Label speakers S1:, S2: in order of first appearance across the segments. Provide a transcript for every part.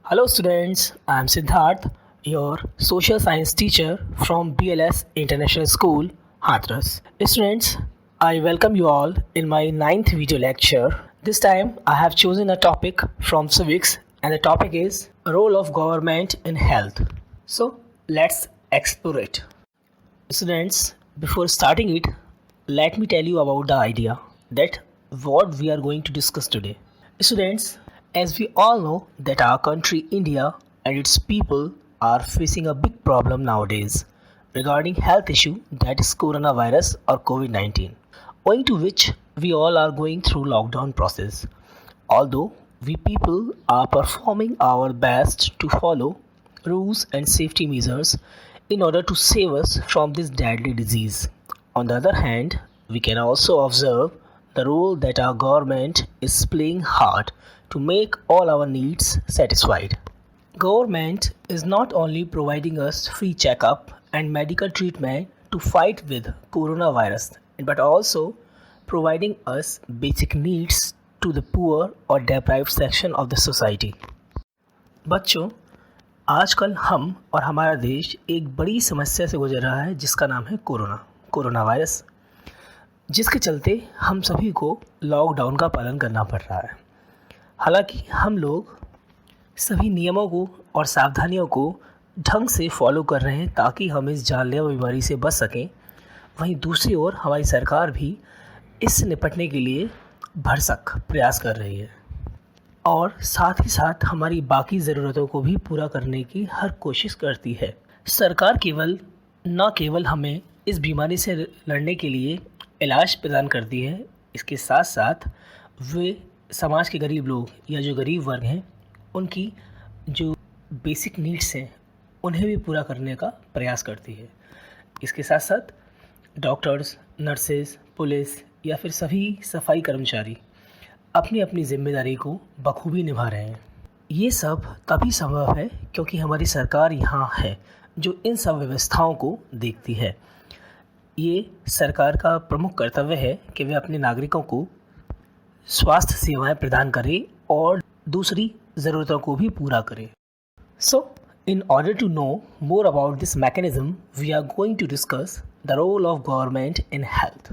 S1: Hello students, I am Siddharth, your social science teacher from BLS International School, Hathras. Students, I welcome you all in my ninth video lecture. This time I have chosen a topic from civics and the topic is role of government in health. So let's explore it. Students, before starting it, let me tell you about the idea that what we are going to discuss today. Students, as we all know that our country India and its people are facing a big problem nowadays regarding health issue that is coronavirus or COVID-19, owing to which we all are going through lockdown process. Although we people are performing our best to follow rules and safety measures in order to save us from this deadly disease. On the other hand, we can also observe the role that our government is playing hard to make all our needs satisfied. Government is not only providing us free checkup and medical treatment to fight with coronavirus but also providing us basic needs to the poor or deprived section of the society. बच्चों, आजकल हम और हमारा देश एक बड़ी समस्या से गुजर रहा है जिसका नाम है कोरोना वायरस, जिसके चलते हम सभी को लॉकडाउन का पालन करना पड़ रहा है। हालांकि हम लोग सभी नियमों को और सावधानियों को ढंग से फॉलो कर रहे हैं ताकि हम इस जानलेवा बीमारी से बच सकें। वहीं दूसरी ओर हमारी सरकार भी इससे निपटने के लिए भरसक प्रयास कर रही है और साथ ही साथ हमारी बाकी ज़रूरतों को भी पूरा करने की हर कोशिश करती है। सरकार न केवल हमें इस बीमारी से लड़ने के लिए इलाज प्रदान करती है, इसके साथ साथ वे समाज के गरीब लोग या जो गरीब वर्ग हैं उनकी जो बेसिक नीड्स हैं उन्हें भी पूरा करने का प्रयास करती है। इसके साथ साथ डॉक्टर्स, नर्सेज, पुलिस या फिर सभी सफाई कर्मचारी अपनी अपनी जिम्मेदारी को बखूबी निभा रहे हैं। ये सब तभी संभव है क्योंकि हमारी सरकार यहाँ है जो इन सब व्यवस्थाओं को देखती है। ये सरकार का प्रमुख कर्तव्य है कि वे अपने नागरिकों को स्वास्थ्य सेवाएं प्रदान करें और दूसरी ज़रूरतों को भी पूरा करें। So, in order to know more about this mechanism, we are going to discuss the role of government in health.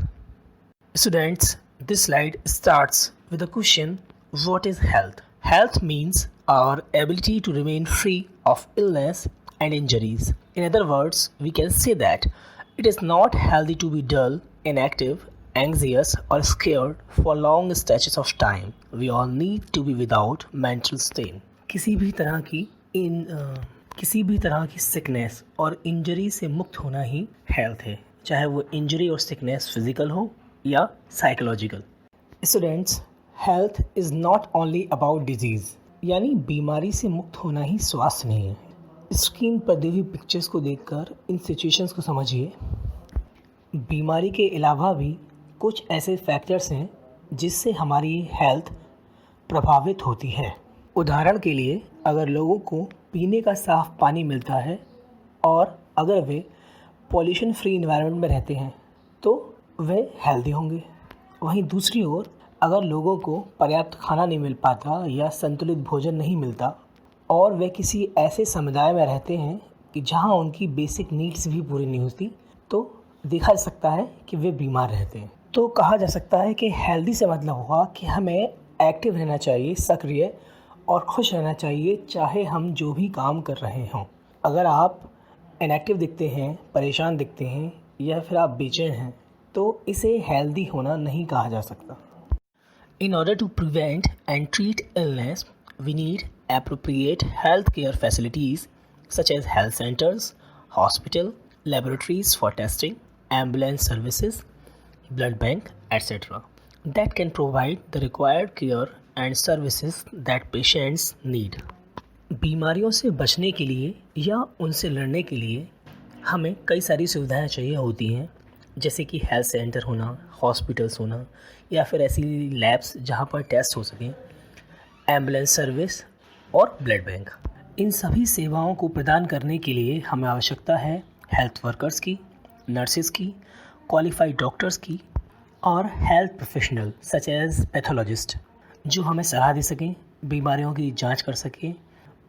S1: Students, this slide starts with the question, what is health? Health means our ability to remain free of illness and injuries. In other words, we can say that it is not healthy to be dull, inactive, anxious or scared for long stretches of time. We all need to be without mental strain. किसी भी तरह की sickness और injury से मुक्त होना ही health है, चाहे वो इंजरी और सिकनेस फिजिकल हो या psychological. Students, health is not only about disease, यानी बीमारी से मुक्त होना ही स्वास्थ्य नहीं है। स्क्रीन पर दी हुई पिक्चर्स को देखकर इन सिचुएशंस को समझिए। बीमारी के अलावा भी कुछ ऐसे फैक्टर्स हैं जिससे हमारी हेल्थ प्रभावित होती है। उदाहरण के लिए, अगर लोगों को पीने का साफ़ पानी मिलता है और अगर वे पॉल्यूशन फ्री इन्वायरमेंट में रहते हैं तो वे हेल्दी होंगे। वहीं दूसरी ओर अगर लोगों को पर्याप्त खाना नहीं मिल पाता या संतुलित भोजन नहीं मिलता और वे किसी ऐसे समुदाय में रहते हैं कि जहां उनकी बेसिक नीड्स भी पूरी नहीं होती, तो देखा जा सकता है कि वे बीमार रहते हैं। तो कहा जा सकता है कि हेल्दी से मतलब हुआ कि हमें एक्टिव रहना चाहिए, सक्रिय और खुश रहना चाहिए, चाहे हम जो भी काम कर रहे हों। अगर आप इनएक्टिव दिखते हैं, परेशान दिखते हैं या फिर आप बेचैन हैं तो इसे हेल्दी होना नहीं कहा जा सकता। In order to prevent and treat illness, we need appropriate healthcare facilities such as health centers, hospital, laboratories for testing, ambulance services, blood bank, etc. that can provide the required care and services that patients need. बीमारियों से बचने के लिए या उनसे लड़ने के लिए हमें कई सारी सुविधाएं चाहिए होती हैं, जैसे कि हेल्थ सेंटर होना, हॉस्पिटल्स होना या फिर ऐसी लैब्स जहां पर टेस्ट हो सकें, एम्बुलेंस सर्विस और ब्लड बैंक। इन सभी सेवाओं को प्रदान करने के लिए हमें आवश्यकता है हेल्थ वर्कर्स की, नर्सेस की, क्वालिफाइड डॉक्टर्स की और health professional such as pathologist जो हमें सलाह दे सकें, बीमारियों की जांच कर सकें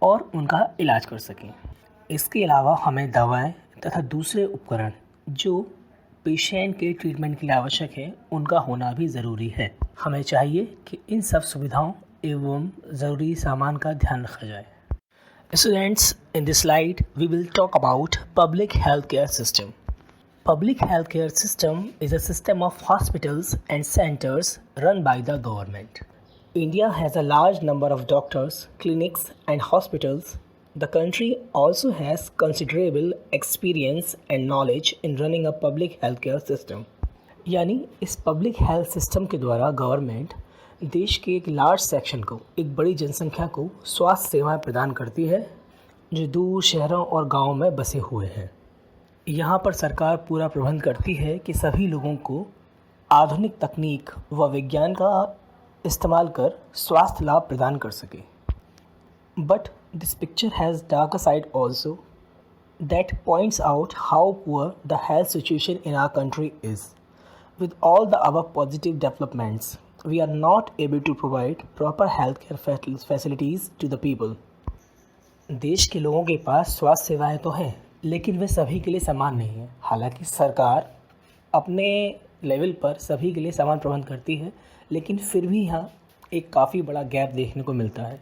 S1: और उनका इलाज कर सकें। इसके अलावा हमें दवाएं तथा दूसरे उपकरण जो पेशेंट के ट्रीटमेंट के लिए आवश्यक है उनका होना भी ज़रूरी है। हमें चाहिए कि इन सब सुविधाओं एवं ज़रूरी सामान का ध्यान रखा जाए। Students, in this slide we will talk about public healthcare system. Public healthcare system is a system of hospitals and centers run by the government. India has a large number of doctors, clinics and hospitals. The country also has considerable experience and knowledge in running a public healthcare system. यानी इस public health system के द्वारा government देश के एक large section को, एक बड़ी जनसंख्या को स्वास्थ्य सेवाएं प्रदान करती है जो दूर शहरों और गांवों में बसे हुए हैं। यहाँ पर सरकार पूरा प्रबंध करती है कि सभी लोगों को आधुनिक तकनीक व विज्ञान का इस्तेमाल कर स्वास्थ्य लाभ प्रदान कर सके। But this picture has darker side also that points out how poor the health situation in our country is. With all the above positive developments, we are not able to provide proper healthcare facilities to the people. देश के लोगों के पास स्वास्थ्य सेवाएं तो हैं, लेकिन वे सभी के लिए समान नहीं हैं। हालांकि सरकार अपने लेवल पर सभी के लिए समान प्रबंध करती है, लेकिन फिर भी यहाँ एक काफ़ी बड़ा गैप देखने को मिलता है।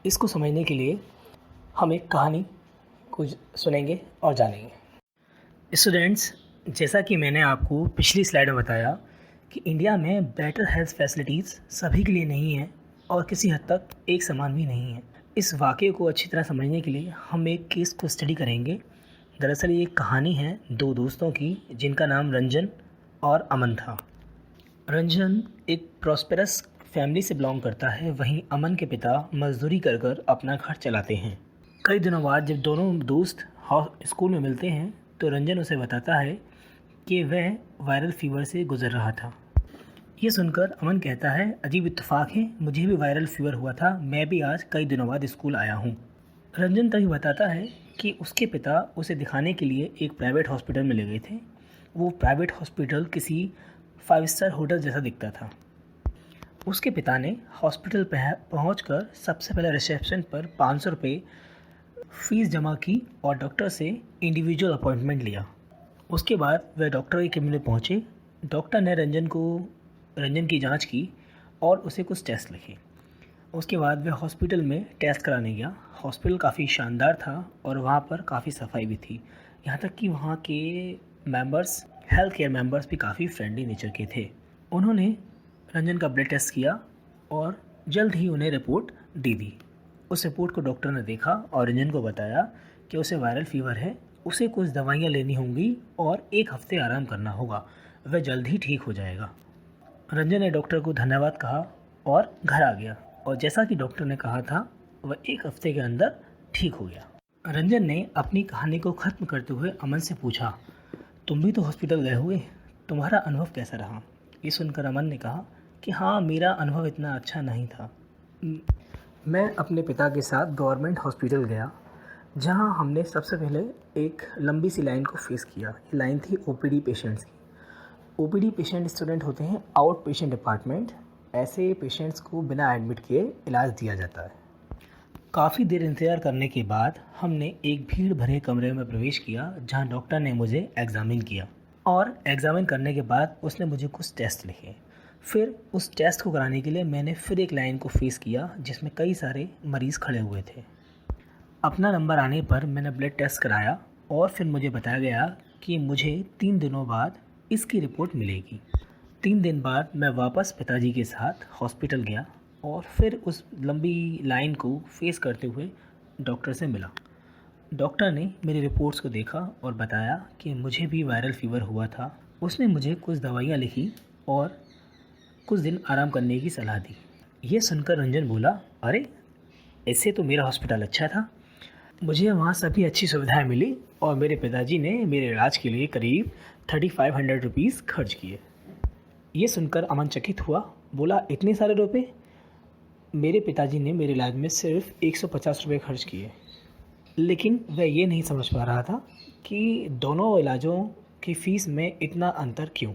S1: इसको समझने के लिए हम एक कहानी कुछ सुनेंगे और जानेंगे। स्टूडेंट्स, जैसा कि मैंने आपको पिछली स्लाइड में बताया कि इंडिया में बेटर हेल्थ फैसिलिटीज़ सभी के लिए नहीं है और किसी हद तक एक समान भी नहीं है। इस वाक़े को अच्छी तरह समझने के लिए हम एक केस को स्टडी करेंगे। दरअसल ये एक कहानी है दो दोस्तों की जिनका नाम रंजन और अमन था। रंजन एक प्रॉस्पेरस फैमिली से बिलोंग करता है, वहीं अमन के पिता मजदूरी कर कर अपना घर चलाते हैं। कई दिनों बाद जब दोनों दोस्त स्कूल में मिलते हैं तो रंजन उसे बताता है कि वह वायरल फीवर से गुजर रहा था। ये सुनकर अमन कहता है, अजीब इत्तेफाक है, मुझे भी वायरल फीवर हुआ था, मैं भी आज कई दिनों बाद स्कूल आया हूँ। रंजन तभी बताता है कि उसके पिता उसे दिखाने के लिए एक प्राइवेट हॉस्पिटल में ले गए थे। वो प्राइवेट हॉस्पिटल किसी 5 स्टार होटल जैसा दिखता था। उसके पिता ने हॉस्पिटल पहुँच कर सबसे पहले रिसेप्शन पर 500 रुपये फ़ीस जमा की और डॉक्टर से इंडिविजुअल अपॉइंटमेंट लिया। उसके बाद वह डॉक्टर के केबिन में पहुँचे। डॉक्टर ने रंजन की जांच की और उसे कुछ टेस्ट लिखे। उसके बाद वह हॉस्पिटल में टेस्ट कराने गया। हॉस्पिटल काफ़ी शानदार था और वहाँ पर काफ़ी सफाई भी थी। यहाँ तक कि वहाँ के हेल्थ केयर मेंबर्स भी काफ़ी फ्रेंडली नेचर के थे। उन्होंने रंजन का ब्लड टेस्ट किया और जल्द ही उन्हें रिपोर्ट दे दी। उस रिपोर्ट को डॉक्टर ने देखा और रंजन को बताया कि उसे वायरल फीवर है, उसे कुछ दवाइयाँ लेनी होंगी और 1 हफ्ते आराम करना होगा, वह जल्द ही ठीक हो जाएगा। रंजन ने डॉक्टर को धन्यवाद कहा और घर आ गया और जैसा कि डॉक्टर ने कहा था वह 1 हफ्ते के अंदर ठीक हो गया। रंजन ने अपनी कहानी को ख़त्म करते हुए अमन से पूछा, तुम भी तो हॉस्पिटल गए हुए, तुम्हारा अनुभव कैसा रहा? ये सुनकर अमन ने कहा कि हाँ, मेरा अनुभव इतना अच्छा नहीं था। मैं अपने पिता के साथ गवर्नमेंट हॉस्पिटल गया, जहां हमने सबसे पहले एक लंबी सी लाइन को फेस किया। ये लाइन थी ओपीडी पेशेंट्स की। ओपीडी पेशेंट स्टूडेंट होते हैं आउट पेशेंट डिपार्टमेंट। ऐसे पेशेंट्स को बिना एडमिट किए इलाज दिया जाता है। काफ़ी देर इंतज़ार करने के बाद हमने एक भीड़ भरे कमरे में प्रवेश किया, जहां डॉक्टर ने मुझे एग्ज़ामिन किया और एग्ज़ामिन करने के बाद उसने मुझे कुछ टेस्ट लिखे। फिर उस टेस्ट को कराने के लिए मैंने फिर एक लाइन को फेस किया जिसमें कई सारे मरीज़ खड़े हुए थे। अपना नंबर आने पर मैंने ब्लड टेस्ट कराया और फिर मुझे बताया गया कि मुझे 3 दिनों बाद इसकी रिपोर्ट मिलेगी। 3 दिन बाद मैं वापस पिताजी के साथ हॉस्पिटल गया और फिर उस लंबी लाइन को फेस करते हुए डॉक्टर से मिला। डॉक्टर ने मेरी रिपोर्ट्स को देखा और बताया कि मुझे भी वायरल फीवर हुआ था। उसने मुझे कुछ दवाइयाँ लिखी और कुछ दिन आराम करने की सलाह दी। ये सुनकर रंजन बोला, अरे इससे तो मेरा हॉस्पिटल अच्छा था, मुझे वहाँ सभी अच्छी सुविधाएं मिली और मेरे पिताजी ने मेरे इलाज के लिए करीब 3500 रुपीज़ खर्च किए। ये सुनकर अमन चकित हुआ, बोला, इतने सारे रुपए? मेरे पिताजी ने मेरे इलाज में सिर्फ 150 रुपये खर्च किए। लेकिन वह ये नहीं समझ पा रहा था कि दोनों इलाजों की फ़ीस में इतना अंतर क्यों।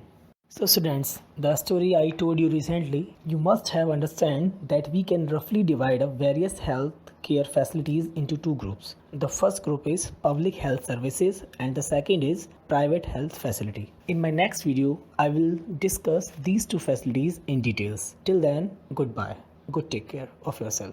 S1: So students, the story I told you recently, you must have understand that we can roughly divide up various health care facilities into two groups. The first group is public health services and the second is private health facility. In my next video, I will discuss these two facilities in details. Till then, goodbye. Good take care of yourself.